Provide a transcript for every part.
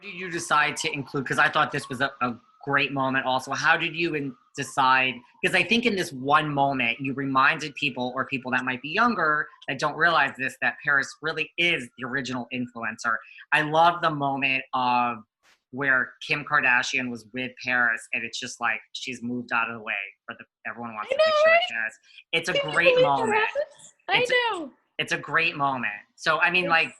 did you decide to include, because I thought this was a great moment also, how did you decide, because I think in this one moment you reminded people, or people that might be younger that don't realize this, that Paris really is the original influencer. I love the moment of where Kim Kardashian was with Paris, and it's just like she's moved out of the way for everyone wants a picture with Paris. It's a great moment. I know. It's a great moment. So I mean, like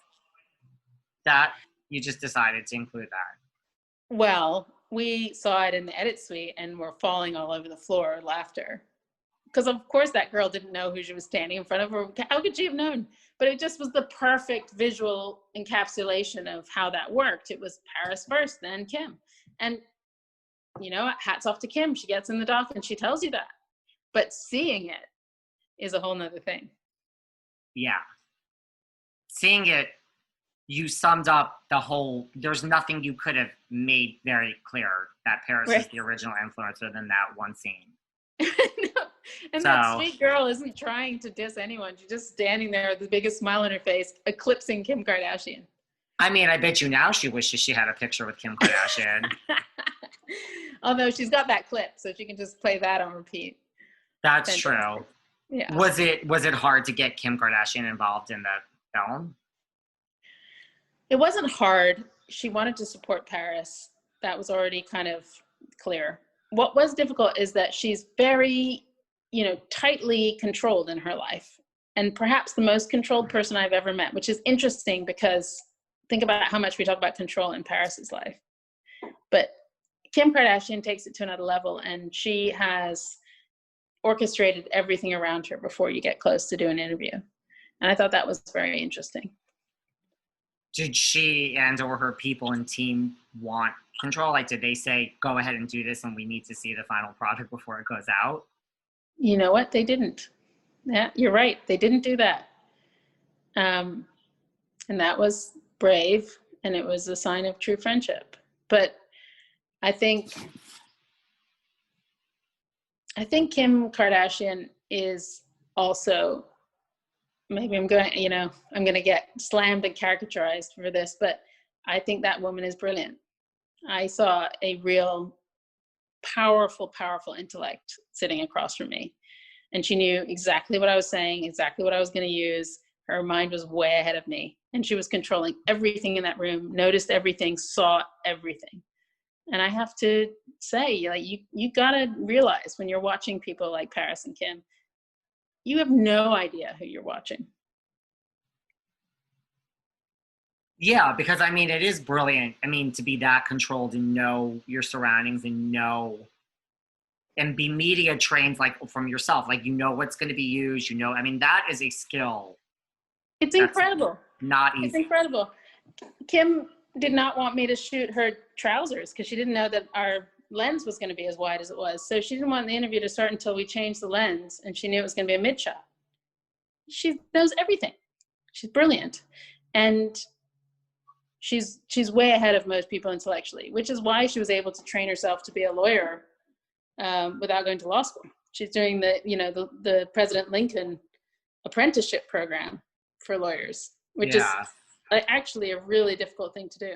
that, you just decided to include that. Well, we saw it in the edit suite and we're falling all over the floor laughter. Because of course that girl didn't know who she was standing in front of, or how could she have known? But it just was the perfect visual encapsulation of how that worked. It was Paris first, then Kim. And, you know, hats off to Kim. She gets in the doc and she tells you that. But seeing it is a whole nother thing. Yeah. Seeing it, you summed up the whole, there's nothing you could have made very clear that Paris is the original influencer than that one scene. No. And so, that sweet girl isn't trying to diss anyone. She's just standing there with the biggest smile on her face, eclipsing Kim Kardashian. I mean, I bet you now she wishes she had a picture with Kim Kardashian. Although she's got that clip, so she can just play that on repeat. That's true. Yeah. Was it hard to get Kim Kardashian involved in the film? It wasn't hard. She wanted to support Paris. That was already kind of clear. What was difficult is that she's very, tightly controlled in her life, and perhaps the most controlled person I've ever met, which is interesting because think about how much we talk about control in Paris's life. But Kim Kardashian takes it to another level, and she has orchestrated everything around her before you get close to do an interview. And I thought that was very interesting. Did she or her people and team want control? Like, did they say, go ahead and do this and we need to see the final product before it goes out? You know what? They didn't. Yeah, you're right. They didn't do that. And that was brave, and it was a sign of true friendship. But I think Kim Kardashian is also, maybe I'm going to get slammed and caricaturized for this, but I think that woman is brilliant. I saw a real powerful intellect sitting across from me. And she knew exactly what I was saying, exactly what I was going to use. Her mind was way ahead of me. And she was controlling everything in that room, noticed everything, saw everything. And I have to say, like, you got to realize when you're watching people like Paris and Kim, you have no idea who you're watching. Yeah, because I mean, it is brilliant. I mean, to be that controlled and know your surroundings and be media trained, like from yourself, like, what's going to be used, I mean, that is a skill. It's incredible. Not easy. It's incredible. Kim did not want me to shoot her trousers because she didn't know that our lens was going to be as wide as it was. So she didn't want the interview to start until we changed the lens, and she knew it was going to be a mid shot. She knows everything. She's brilliant. And she's way ahead of most people intellectually, which is why she was able to train herself to be a lawyer without going to law school. She's doing the President Lincoln apprenticeship program for lawyers, which is actually a really difficult thing to do.